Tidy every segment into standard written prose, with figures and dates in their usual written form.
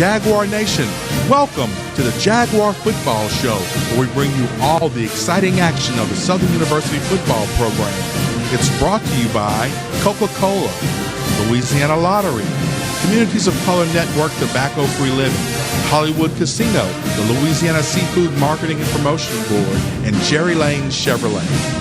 Jaguar Nation, welcome to the Jaguar Football Show, where we bring you all the exciting action of the Southern University football program. It's brought to you by Coca-Cola, Louisiana Lottery, Communities of Color Network Tobacco-Free Living, Hollywood Casino, the Louisiana Seafood Marketing and Promotion Board, and Jerry Lane Chevrolet.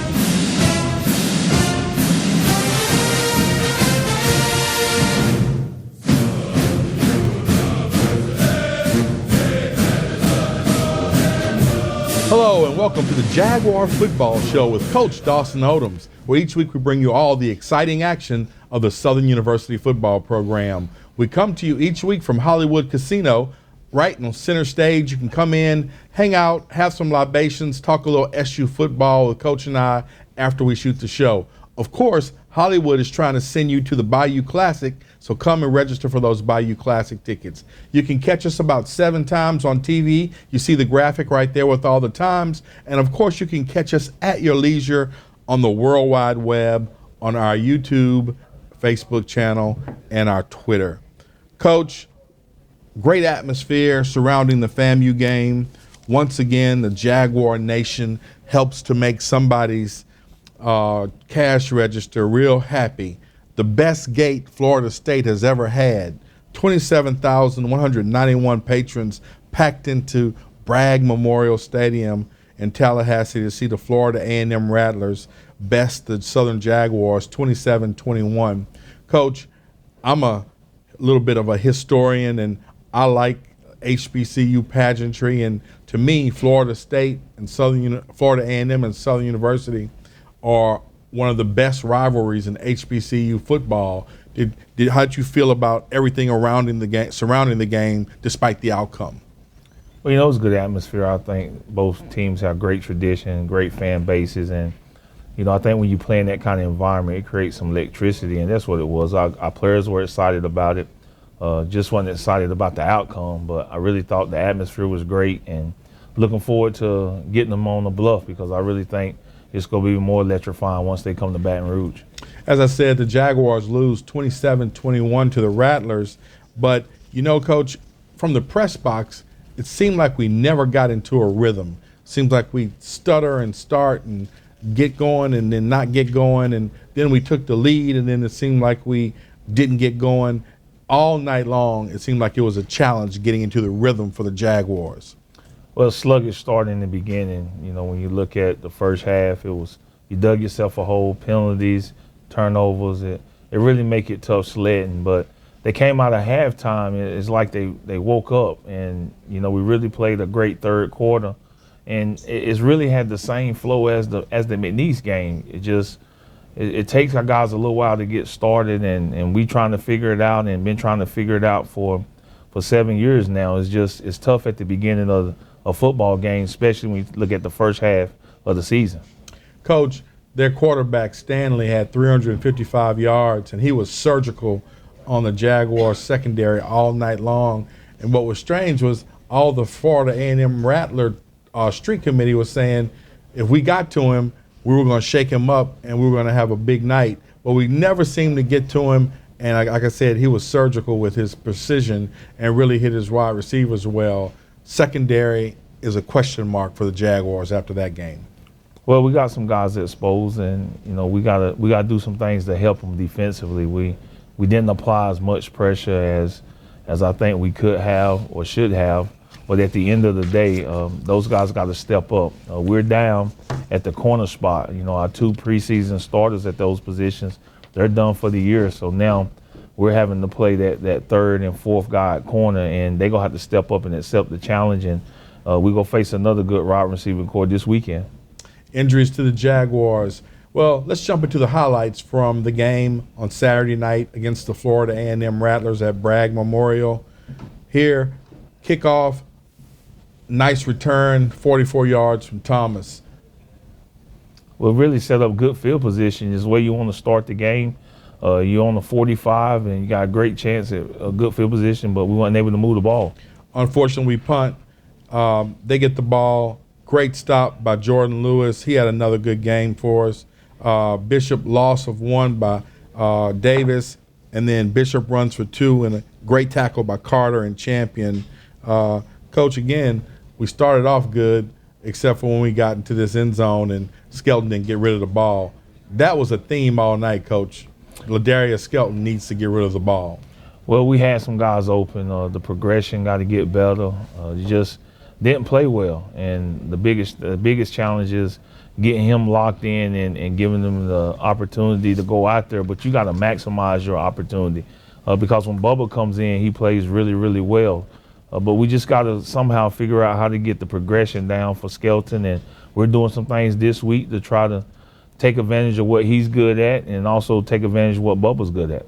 Hello and welcome to the Jaguar Football Show with Coach Dawson Odums, where each week we bring you all the exciting action of the Southern University football program. We come to you each week from Hollywood Casino, right on center stage. You can come in, hang out, have some libations, talk a little SU football with Coach and I after we shoot the show. Of course, Hollywood is trying to send you to the Bayou Classic, so come and register for those Bayou Classic tickets. You can catch us about 7 times on TV. You see the graphic right there with all the times. And of course, you can catch us at your leisure on the World Wide Web, on our YouTube, Facebook channel, and our Twitter. Coach, great atmosphere surrounding the FAMU game. Once again, the Jaguar Nation helps to make somebody's cash register real happy. The best gate Florida State has ever had. 27,191 patrons packed into Bragg Memorial Stadium in Tallahassee to see the Florida A&M Rattlers best the Southern Jaguars 27-21. Coach, I'm a little bit of a historian, and I like HBCU pageantry, and to me, Florida State and Florida A&M and Southern University are one of the best rivalries in HBCU football. How did you feel about everything surrounding the game, despite the outcome? Well, it was a good atmosphere. I think both teams have great tradition, great fan bases, and I think when you play in that kind of environment, it creates some electricity, and that's what it was. Our players were excited about it. Just wasn't excited about the outcome, but I really thought the atmosphere was great, and looking forward to getting them on the bluff, because I really think it's going to be more electrifying once they come to Baton Rouge. As I said, the Jaguars lose 27-21 to the Rattlers. But, Coach, from the press box, it seemed like we never got into a rhythm. Seems like we stutter and start and get going and then not get going. And then we took the lead, and then it seemed like we didn't get going. All night long, it seemed like it was a challenge getting into the rhythm for the Jaguars. Well, sluggish start in the beginning. When you look at the first half, you dug yourself a hole, penalties, turnovers. It really make it tough sledding. But they came out of halftime. It's like they woke up, and we really played a great third quarter, and it's really had the same flow as the McNeese game. It takes our guys a little while to get started, and we trying to figure it out, and been trying to figure it out for 7 years now. It's tough at the beginning of a football game, especially when you look at the first half of the season. Coach, their quarterback Stanley had 355 yards, and he was surgical on the Jaguars secondary all night long. And what was strange was all the Florida A&M Rattler street committee was saying if we got to him, we were going to shake him up and we were going to have a big night. But we never seemed to get to him. And like I said, he was surgical with his precision and really hit his wide receivers well. Secondary is a question mark for the Jaguars after that game. Well, we got some guys exposed, and we gotta do some things to help them defensively. We didn't apply as much pressure as I think we could have or should have. But at the end of the day, those guys got to step up. We're down at the corner spot. Our 2 preseason starters at those positions, they're done for the year. So now we're having to play that third and fourth guy at corner, and they're going to have to step up and accept the challenge. And we're going to face another good wide receiving core this weekend. Injuries to the Jaguars. Well, let's jump into the highlights from the game on Saturday night against the Florida A&M Rattlers at Bragg Memorial. Here, kickoff, nice return, 44 yards from Thomas. Well, really set up good field position is where you want to start the game. You're on the 45, and you got a great chance at a good field position, but we weren't able to move the ball. Unfortunately, we punt. They get the ball. Great stop by Jordan Lewis. He had another good game for us. Bishop loss of 1 by Davis. and then Bishop runs for 2, and a great tackle by Carter and Champion. Coach, again, we started off good, except for when we got into this end zone and Skelton didn't get rid of the ball. That was a theme all night, Coach. Ladarius Skelton needs to get rid of the ball. Well, we had some guys open. The progression got to get better. You just didn't play well, and the biggest challenge is getting him locked in and giving him the opportunity to go out there. But you got to maximize your opportunity because when Bubba comes in, he plays really, really well. But we just got to somehow figure out how to get the progression down for Skelton, and we're doing some things this week to try to take advantage of what he's good at and also take advantage of what Bubba's good at.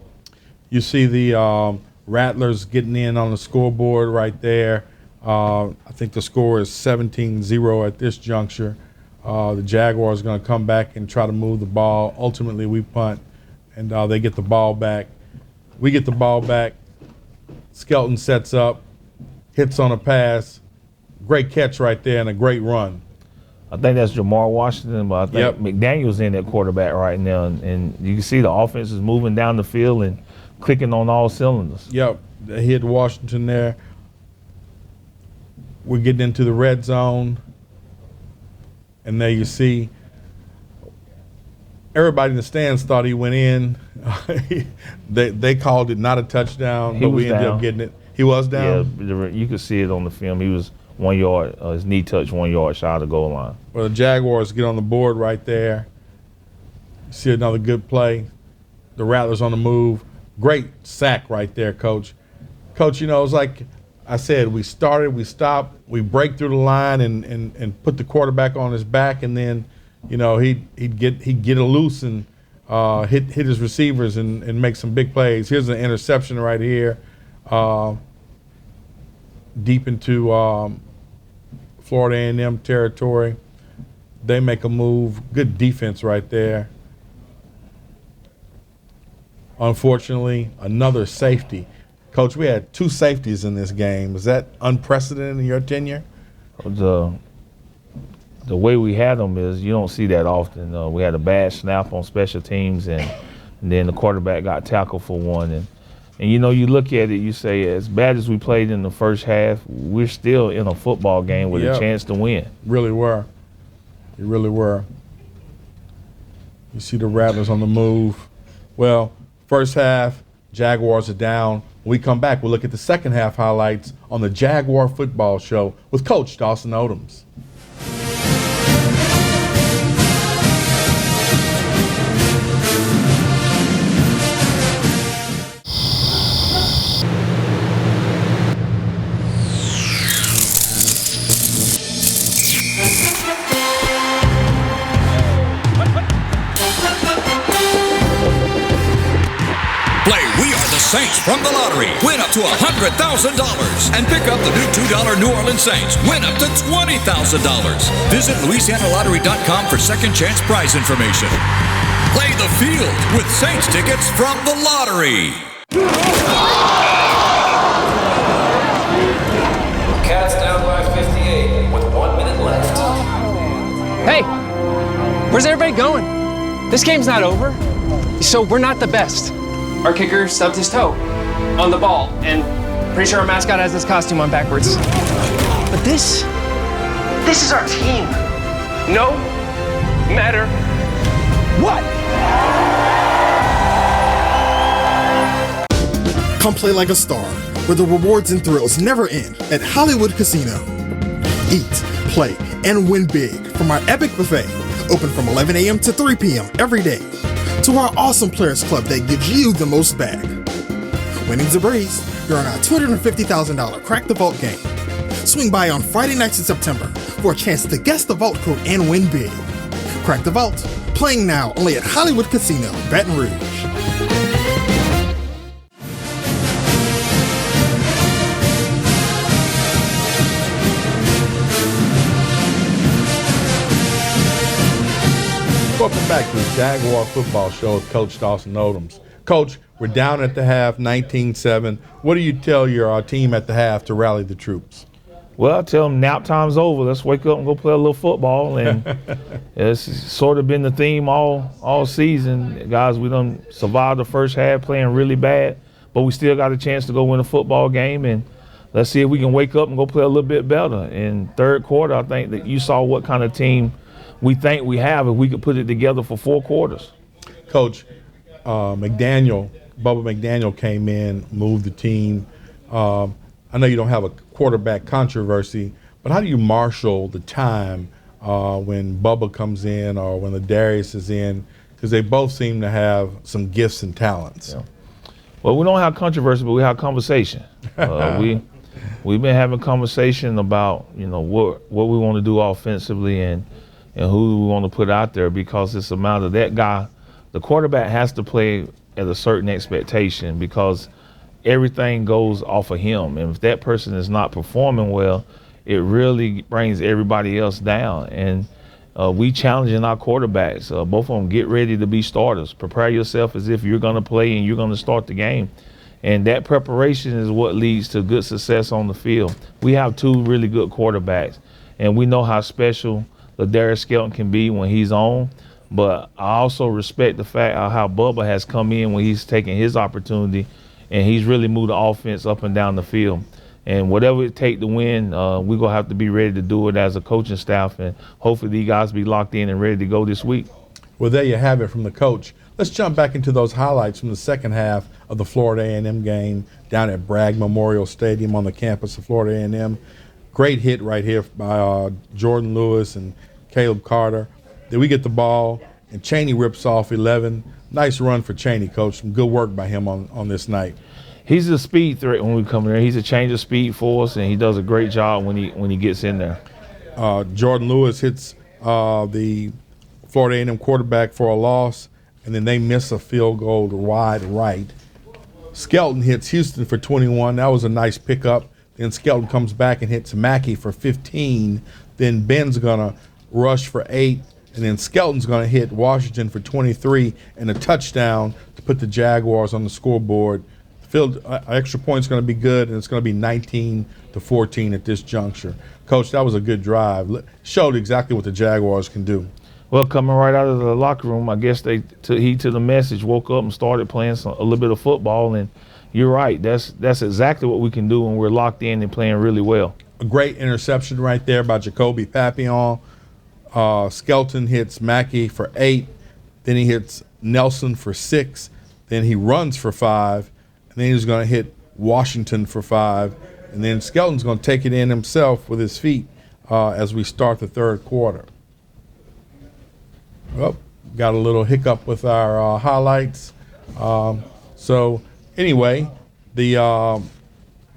You see the Rattlers getting in on the scoreboard right there. I think the score is 17-0 at this juncture. The Jaguars are going to come back and try to move the ball. Ultimately, we punt, and they get the ball back. We get the ball back. Skelton sets up, hits on a pass. Great catch right there and a great run. I think that's Jamar Washington, but I think McDaniel's in at quarterback right now, and you can see the offense is moving down the field and clicking on all cylinders. Yep, they hit Washington there. We're getting into the red zone, and there you see everybody in the stands thought he went in. They called it not a touchdown, but we ended up getting it. He was down? Yeah, you could see it on the film. He was 1 yard, his knee touched 1 yard shy of the goal line. Well, the Jaguars get on the board right there. See another good play. The Rattlers on the move. Great sack right there, Coach. Coach, you know, it's like I said, we started, we stopped, we break through the line and put the quarterback on his back, and then, you know, he'd get it loose and hit his receivers and make some big plays. Here's an interception right here, deep into Florida A&M territory. They make a move. Good defense right there. Unfortunately, another safety. Coach, we had 2 safeties in this game. Is that unprecedented in your tenure? The way we had them is you don't see that often. We had a bad snap on special teams, and then the quarterback got tackled for one. And you know, you look at it, you say, as bad as we played in the first half, we're still in a football game with a chance to win. Really were. You really were. You see the Rattlers on the move. Well, first half, Jaguars are down. When we come back, we'll look at the second half highlights on the Jaguar Football Show with Coach Dawson Odums. Saints from the lottery. Win up to $100,000 and pick up the new $2 New Orleans Saints. Win up to $20,000. Visit LouisianaLottery.com for second chance prize information. Play the field with Saints tickets from the lottery. Cats down by 58 with 1 minute left. Hey, where's everybody going? This game's not over. So we're not the best. Our kicker stubbed his toe on the ball, and pretty sure our mascot has his costume on backwards. But this is our team. No matter what. Come play like a star, where the rewards and thrills never end at Hollywood Casino. Eat, play, and win big from our epic buffet, open from 11 a.m. to 3 p.m. every day, to our awesome Players Club that gives you the most back. Winning's a breeze. You're on our $250,000 Crack the Vault game. Swing by on Friday nights in September for a chance to guess the vault code and win big. Crack the Vault, playing now only at Hollywood Casino, Baton Rouge. Welcome back to the Jaguar Football Show with Coach Dawson Odums. Coach, we're down at the half, 19-7. What do you tell your team at the half to rally the troops? Well, I tell them nap time's over. Let's wake up and go play a little football. And it's sort of been the theme all season. Guys, we done survived the first half playing really bad, but we still got a chance to go win a football game. And let's see if we can wake up and go play a little bit better. In third quarter, I think that you saw what kind of team we think we have if we could put it together for 4 quarters. Coach, Bubba McDaniel came in, moved the team. I know you don't have a quarterback controversy, but how do you marshal the time when Bubba comes in or when Ladarius is in? Because they both seem to have some gifts and talents. Yeah. Well, we don't have controversy, but we have conversation. We've been having conversation about, what we want to do offensively and who we want to put out there, because it's a matter of that guy. The quarterback has to play at a certain expectation because everything goes off of him. And if that person is not performing well, it really brings everybody else down. And we challenging our quarterbacks. Both of them get ready to be starters. Prepare yourself as if you're going to play and you're going to start the game. And that preparation is what leads to good success on the field. We have 2 really good quarterbacks, and we know how special Ladarius Skelton can be when he's on. But I also respect the fact of how Bubba has come in when he's taken his opportunity, and he's really moved the offense up and down the field. And whatever it takes to win, we're going to have to be ready to do it as a coaching staff, and hopefully these guys be locked in and ready to go this week. Well, there you have it from the coach. Let's jump back into those highlights from the second half of the Florida A&M game down at Bragg Memorial Stadium on the campus of Florida A&M. Great hit right here by Jordan Lewis and Caleb Carter. Then we get the ball, and Chaney rips off 11. Nice run for Chaney, Coach. Some good work by him on this night. He's a speed threat when we come in there. He's a change of speed for us, and he does a great job when he gets in there. Jordan Lewis hits the Florida A&M quarterback for a loss, and then they miss a field goal to wide right. Skelton hits Houston for 21. That was a nice pickup. Then Skelton comes back and hits Mackey for 15. Then Ben's going to rush for 8. And then Skelton's going to hit Washington for 23 and a touchdown to put the Jaguars on the scoreboard. Field extra point's going to be good, and it's going to be 19-14 at this juncture. Coach, that was a good drive. Showed exactly what the Jaguars can do. Well, coming right out of the locker room, I guess he took the message, woke up and started playing a little bit of football. And you're right, that's exactly what we can do when we're locked in and playing really well. A great interception right there by Jacoby Papillon. Skelton hits Mackey for 8. Then he hits Nelson for 6. Then he runs for 5. And then he's going to hit Washington for 5. And then Skelton's going to take it in himself with his feet as we start the third quarter. Well, got a little hiccup with our highlights. So anyway, the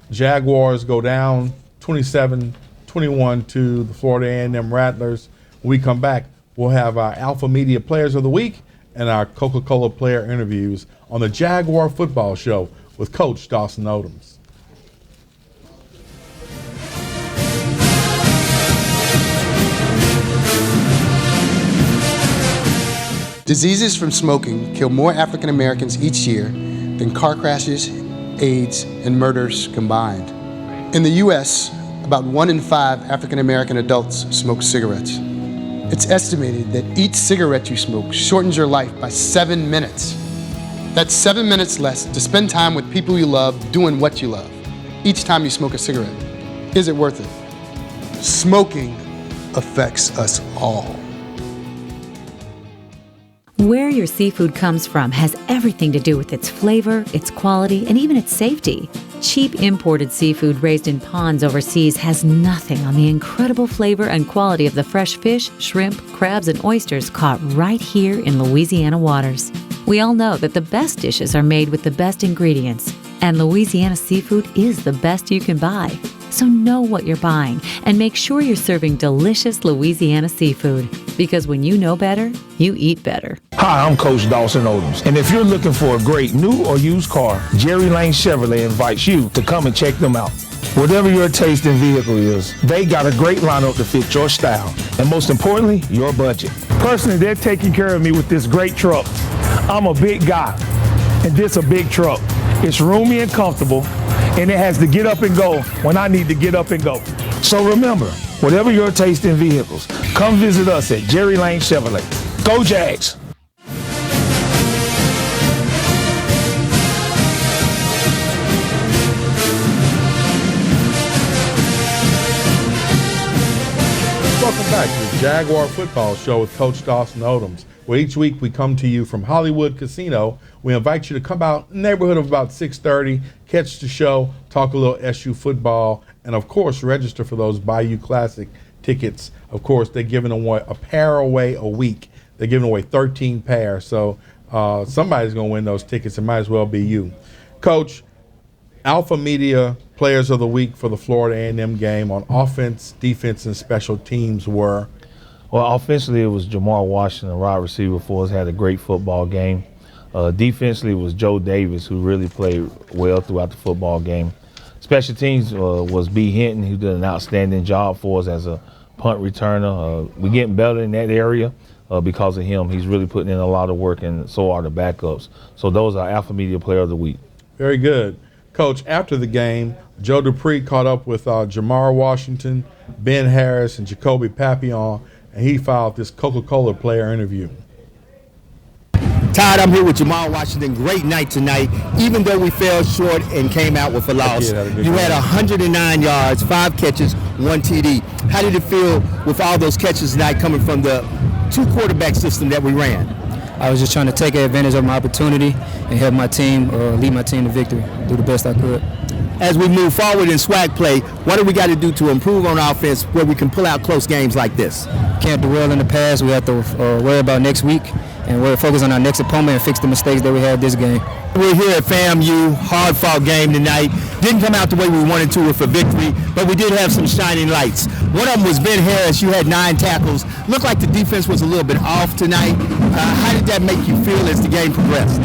Jaguars go down 27-21 to the Florida A&M Rattlers. When we come back, we'll have our Alpha Media Players of the Week and our Coca-Cola player interviews on the Jaguar Football Show with Coach Dawson Odums. Diseases from smoking kill more African Americans each year than car crashes, AIDS, and murders combined. In the U.S., about 1 in 5 African American adults smoke cigarettes. It's estimated that each cigarette you smoke shortens your life by 7 minutes. That's 7 minutes less to spend time with people you love doing what you love. Each time you smoke a cigarette, is it worth it? Smoking affects us all. Where your seafood comes from has everything to do with its flavor, its quality, and even its safety. Cheap imported seafood raised in ponds overseas has nothing on the incredible flavor and quality of the fresh fish, shrimp, crabs, and oysters caught right here in Louisiana waters. We all know that the best dishes are made with the best ingredients, and Louisiana seafood is the best you can buy. So know what you're buying and make sure you're serving delicious Louisiana seafood. Because when you know better, you eat better. Hi, I'm Coach Dawson Odums. And if you're looking for a great new or used car, Jerry Lane Chevrolet invites you to come and check them out. Whatever your taste in vehicle is, they got a great lineup to fit your style. And most importantly, your budget. Personally, they're taking care of me with this great truck. I'm a big guy, and this a big truck. It's roomy and comfortable, and it has to get up and go when I need to get up and go. So remember, whatever your taste in vehicles, come visit us at Jerry Lane Chevrolet. Go Jags! Welcome back to the Jaguar Football Show with Coach Dawson Odums, where each week we come to you from Hollywood Casino. We invite you to come out in the neighborhood of about 6:30, catch the show, talk a little SU football, and of course register for those Bayou Classic tickets. Of course, they're giving away a pair away a week. They're giving away 13 pairs, so somebody's going to win those tickets. It might as well be you. Coach, Alpha Media Players of the Week for the Florida A&M game on offense, defense, and special teams were? Well, offensively, it was Jamar Washington, wide receiver for us, had a great football game. Defensively, it was Joe Davis, who really played well throughout the football game. Special teams was B. Hinton, who did an outstanding job for us as a punt returner. We're getting better in that area because of him. He's really putting in a lot of work, and so are the backups. So those are Alpha Media Player of the Week. Very good. Coach, after the game, Joe Dupree caught up with Jamar Washington, Ben Harris, and Jacoby Papillon, and he filed this Coca-Cola player interview. Todd, I'm here with Jamar Washington. Great night tonight. Even though we fell short and came out with a loss, you had 109 yards, 5 catches, 1 TD. How did it feel with all those catches tonight coming from the 2-quarterback system that we ran? I was just trying to take advantage of my opportunity and help my team, lead my team to victory, do the best I could. As we move forward in swag play, what do we got to do to improve on offense where we can pull out close games like this? Can't dwell in the past. We have to worry about next week, and we're focused on our next opponent and fix the mistakes that we had this game. We're here at FAMU, hard-fought game tonight. Didn't come out the way we wanted to with a victory, but we did have some shining lights. One of them was Ben Harris. You had 9 tackles. Looked like the defense was a little bit off tonight. How did that make you feel as the game progressed?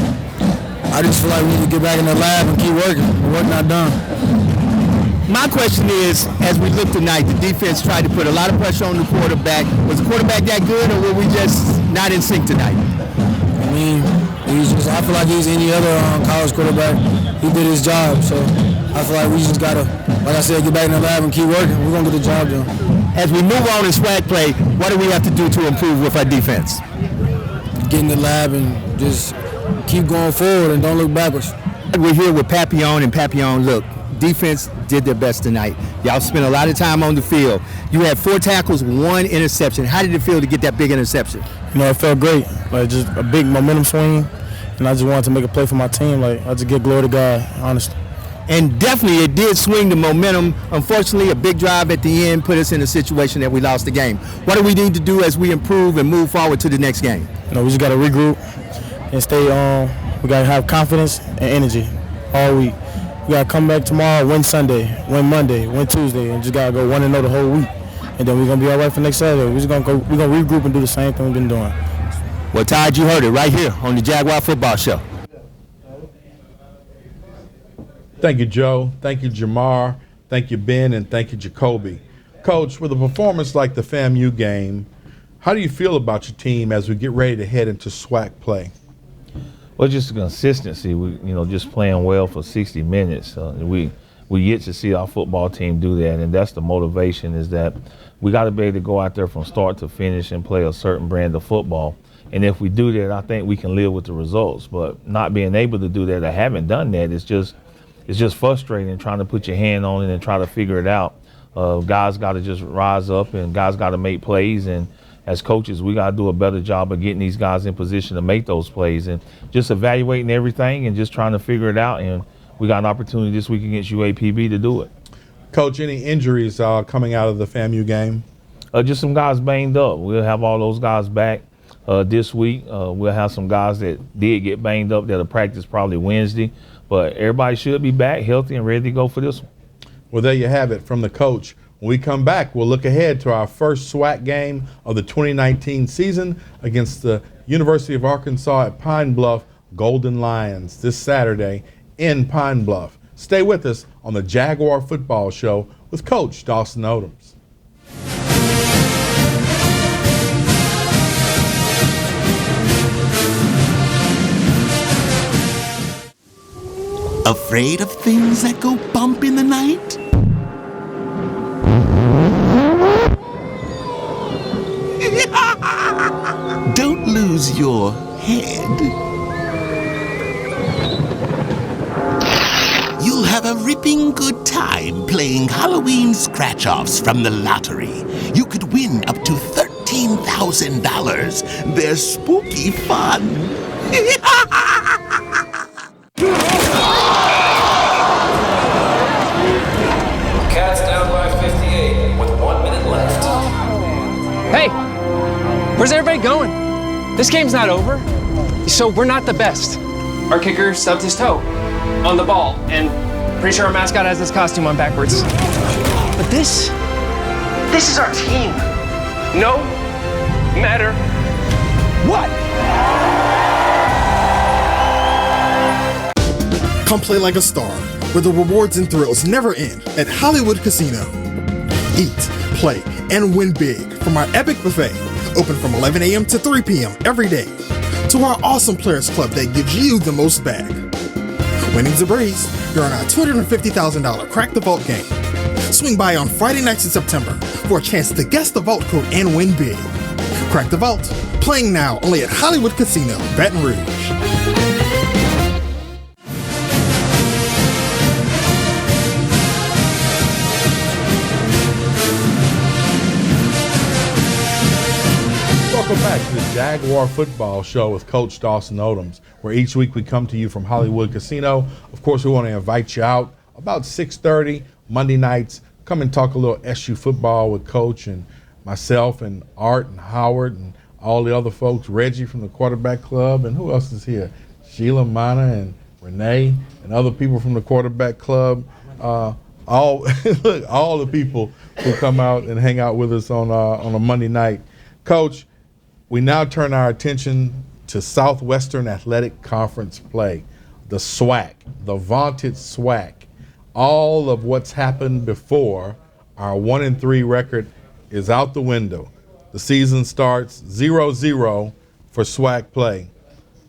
I just feel like we need to get back in the lab and keep working. The work not done. My question is, as we look tonight, the defense tried to put a lot of pressure on the quarterback. Was the quarterback that good, or were we just not in sync tonight? I mean, I feel like he's any other college quarterback. He did his job, so I feel like we just got to, like I said, get back in the lab and keep working. We're going to get the job done. As we move on in swag play, what do we have to do to improve with our defense? Get in the lab and just keep going forward and don't look backwards. We're here with Papillon, and Papillon, look, defense did their best tonight. Y'all spent a lot of time on the field. You had 4 tackles, 1 interception. How did it feel to get that big interception? You know, it felt great. Like, just a big momentum swing, and I just wanted to make a play for my team. Like, I just give glory to God, honestly. And definitely it did swing the momentum. Unfortunately, a big drive at the end put us in a situation that we lost the game. What do we need to do as we improve and move forward to the next game? You know, we just got to regroup and stay on. We got to have confidence and energy all week. We got to come back tomorrow, win Sunday, win Monday, win Tuesday, and just got to go 1-0 the whole week. And then we're going to be all right for next Saturday. We're going to regroup and do the same thing we've been doing. Well, Todd, you heard it right here on the Jaguar Football Show. Thank you, Joe. Thank you, Jamar. Thank you, Ben, and thank you, Jacoby. Coach, with a performance like the FAMU game, how do you feel about your team as we get ready to head into SWAC play? Well, just the consistency. Just playing well for 60 minutes. We get to see our football team do that, and that's the motivation. Is that we got to be able to go out there from start to finish and play a certain brand of football. And if we do that, I think we can live with the results. But not being able to do that, I haven't done that. It's just frustrating trying to put your hand on it and try to figure it out. Guys got to just rise up, and guys got to make plays. And as coaches, we got to do a better job of getting these guys in position to make those plays and just evaluating everything and just trying to figure it out. And we got an opportunity this week against UAPB to do it. Coach, any injuries coming out of the FAMU game? Just some guys banged up. We'll have all those guys back this week. We'll have some guys that did get banged up that'll practice probably Wednesday. But everybody should be back healthy and ready to go for this one. Well, there you have it from the coach. When we come back, we'll look ahead to our first SWAC game of the 2019 season against the University of Arkansas at Pine Bluff Golden Lions this Saturday in Pine Bluff. Stay with us on the Jaguar Football Show with Coach Dawson Odums. Afraid of things that go bump in the night? use your head. You'll have a ripping good time playing Halloween scratch-offs from the lottery. You could win up to $13,000. They're spooky fun. Cats down by 58 with 1 minute left. Hey, where's everybody going? This game's not over. So we're not the best. Our kicker stubbed his toe on the ball, and pretty sure our mascot has his costume on backwards. But this is our team. No matter what. Come play like a star, where the rewards and thrills never end at Hollywood Casino. Eat, play, and win big from our epic buffet, open from 11 a.m. to 3 p.m. every day, to our awesome Players Club that gives you the most back. Winning's a breeze during our $250,000 Crack the Vault game. Swing by on Friday nights in September for a chance to guess the vault code and win big. Crack the Vault, playing now only at Hollywood Casino, Baton Rouge. Welcome back to the Jaguar Football Show with Coach Dawson Odums, where each week we come to you from Hollywood Casino. Of course, we want to invite you out about 6:30 Monday nights. Come and talk a little SU football with Coach and myself and Art and Howard and all the other folks, Reggie from the Quarterback Club, and who else is here? Sheila, Mana, and Renee, and other people from the Quarterback Club. All the people who come out and hang out with us on a Monday night. Coach, we now turn our attention to Southwestern Athletic Conference play, the SWAC, the vaunted SWAC. All of what's happened before, our 1-3 record is out the window. The season starts 0-0 for SWAC play.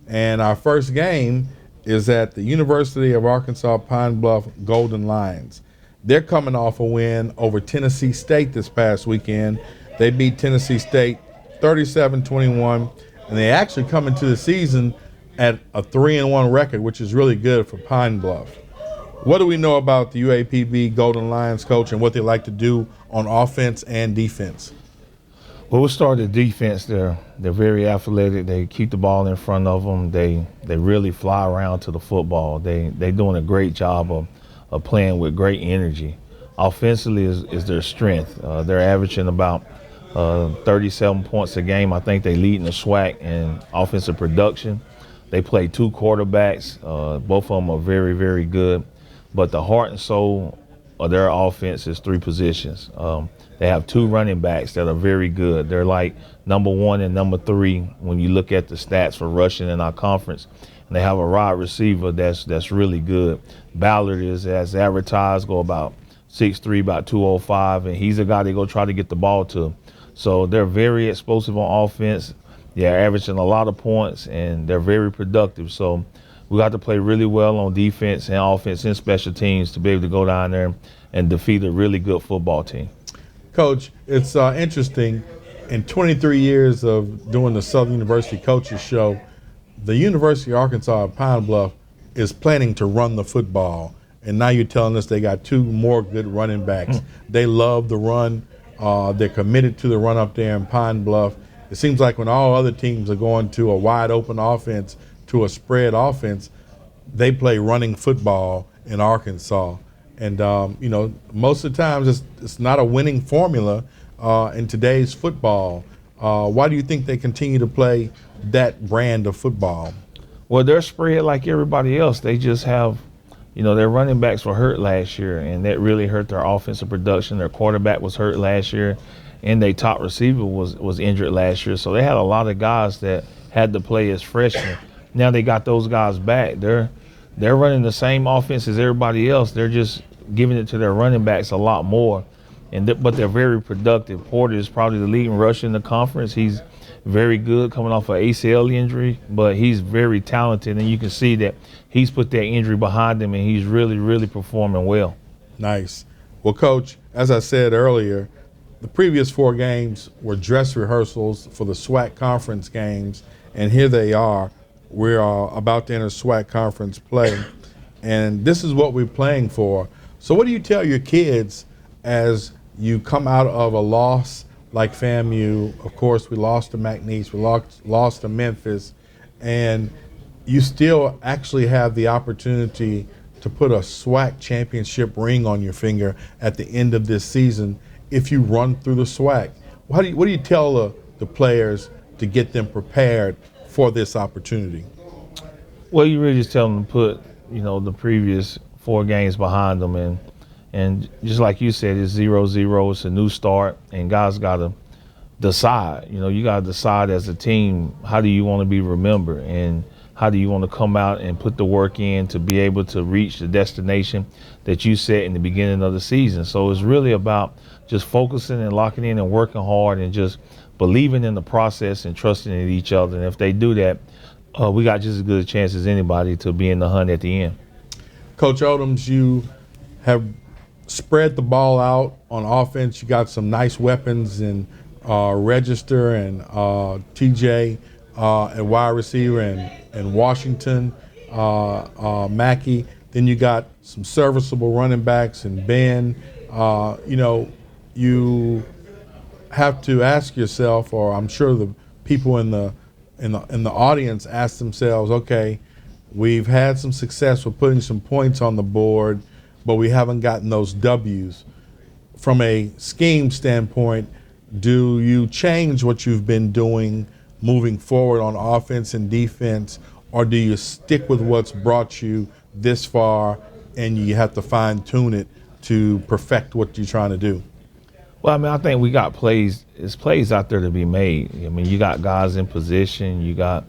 And our first game is at the University of Arkansas Pine Bluff Golden Lions. They're coming off a win over Tennessee State this past weekend. They beat Tennessee State 37-21, and they actually come into the season at a 3-1 record, which is really good for Pine Bluff. What do we know about the UAPB Golden Lions, Coach, and what they like to do on offense and defense? Well, we'll start the defense. They're very athletic. They keep the ball in front of them. They really fly around to the football. They're doing a great job of playing with great energy. Offensively is their strength. They're averaging about 37 points a game. I think they lead in the SWAC in offensive production. They play two quarterbacks. Both of them are very, very good. But the heart and soul of their offense is three positions. They have two running backs that are very good. They're like number 1 and number 3 when you look at the stats for rushing in our conference. And they have a wide receiver that's really good. Ballard is, as advertised, go about 6'3", about 205, and he's a guy they go try to get the ball to. So they're very explosive on offense. They're averaging a lot of points, and they're very productive. So we got to play really well on defense and offense and special teams to be able to go down there and defeat a really good football team. Coach, it's interesting. In 23 years of doing the Southern University Coaches Show, the University of Arkansas at Pine Bluff is planning to run the football. And now you're telling us they got two more good running backs. They love the run. They're committed to the run up there in Pine Bluff. It seems like when all other teams are going to a wide open offense, to a spread offense, they play running football in Arkansas. And, most of the times it's not a winning formula in today's football. Why do you think they continue to play that brand of football? Well, they're spread like everybody else. They just have, their running backs were hurt last year, and that really hurt their offensive production. Their quarterback was hurt last year, and their top receiver was injured last year. So they had a lot of guys that had to play as freshmen. Now they got those guys back. They're running the same offense as everybody else. They're just giving it to their running backs a lot more, but they're very productive. Porter is probably the leading rusher in the conference. He's very good coming off an ACL injury, but he's very talented, and you can see that he's put that injury behind him, and he's really, really performing well. Nice. Well, Coach, as I said earlier, the previous 4 games were dress rehearsals for the SWAC conference games, and here they are. We're about to enter SWAC conference play, and this is what we're playing for. So what do you tell your kids as you come out of a loss like FAMU? Of course, we lost to McNeese, we lost to Memphis, and you still actually have the opportunity to put a SWAC championship ring on your finger at the end of this season if you run through the SWAC. What do you tell the players to get them prepared for this opportunity? Well, you really just tell them to put, the previous 4 games behind them, and just like you said, it's 0-0. It's a new start, and guys got to decide. You got to decide as a team, how do you want to be remembered, and how do you want to come out and put the work in to be able to reach the destination that you set in the beginning of the season. So it's really about just focusing and locking in and working hard and just believing in the process and trusting in each other. And if they do that, we got just as good a chance as anybody to be in the hunt at the end. Coach Odums, you have spread the ball out on offense. You got some nice weapons in Register and TJ and wide receiver and Washington, Mackey. Then you got some serviceable running backs and Ben. You have to ask yourself, or I'm sure the people in the audience ask themselves, okay, we've had some success with putting some points on the board, but we haven't gotten those W's. From a scheme standpoint, do you change what you've been doing moving forward on offense and defense, or do you stick with what's brought you this far and you have to fine-tune it to perfect what you're trying to do? Well, I think we got plays out there to be made. You got guys in position. You got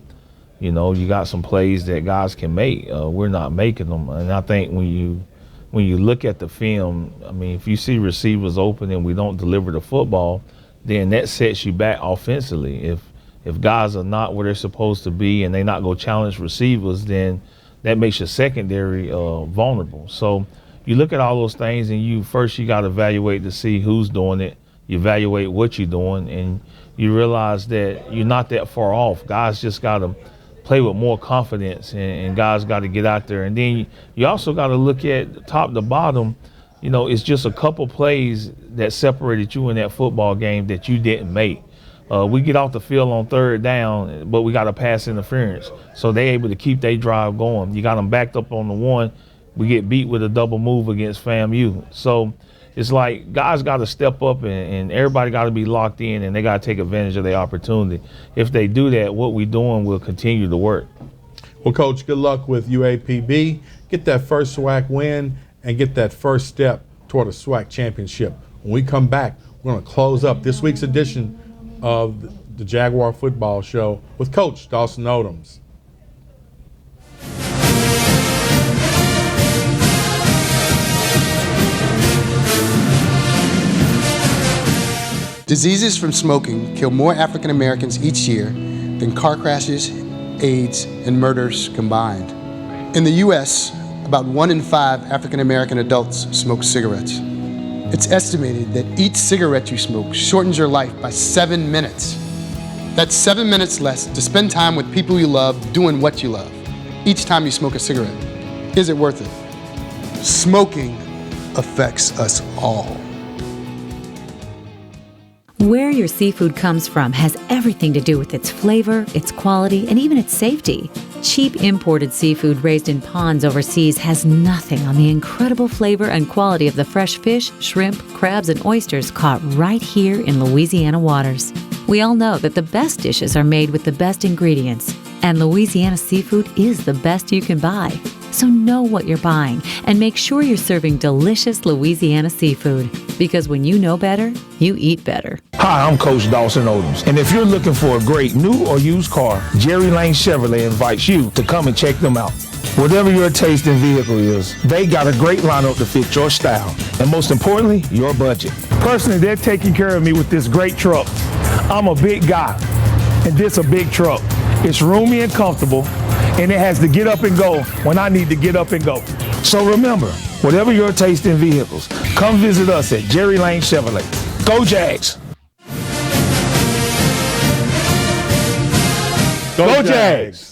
some plays that guys can make. We're not making them. And I think when you look at the film, if you see receivers open and we don't deliver the football, then that sets you back offensively. If guys are not where they're supposed to be and they not go challenge receivers, then that makes your secondary vulnerable. So you look at all those things, and you got to evaluate to see who's doing it. You evaluate what you're doing, and you realize that you're not that far off. Guys just got to play with more confidence, and guys got to get out there. And then you also got to look at top to bottom. It's just a couple plays that separated you in that football game that you didn't make. We get off the field on 3rd down, but we got a pass interference. So they're able to keep their drive going. You got them backed up on the 1. We get beat with a double move against FAMU. So it's like guys got to step up, and everybody got to be locked in, and they got to take advantage of their opportunity. If they do that, what we're doing will continue to work. Well, Coach, good luck with UAPB. Get that first SWAC win and get that first step toward a SWAC championship. When we come back, we're going to close up this week's edition of the Jaguar Football Show with Coach Dawson Odums. Diseases from smoking kill more African Americans each year than car crashes, AIDS, and murders combined. In the U.S., about 1 in 5 African American adults smoke cigarettes. It's estimated that each cigarette you smoke shortens your life by 7 minutes. That's 7 minutes less to spend time with people you love doing what you love. Each time you smoke a cigarette. Is it worth it? Smoking affects us all. Where your seafood comes from has everything to do with its flavor, its quality, and even its safety. Cheap imported seafood raised in ponds overseas has nothing on the incredible flavor and quality of the fresh fish, shrimp, crabs, and oysters caught right here in Louisiana waters. We all know that the best dishes are made with the best ingredients, and Louisiana seafood is the best you can buy. So know what you're buying and make sure you're serving delicious Louisiana seafood. Because when you know better, you eat better. Hi, I'm Coach Dawson Odums. And if you're looking for a great new or used car, Jerry Lane Chevrolet invites you to come and check them out. Whatever your taste in vehicle is, they got a great lineup to fit your style. And most importantly, your budget. Personally, they're taking care of me with this great truck. I'm a big guy, and this a big truck. It's roomy and comfortable, and it has to get up and go when I need to get up and go. So remember, whatever your taste in vehicles, come visit us at Jerry Lane Chevrolet. Go Jags! Go Jags!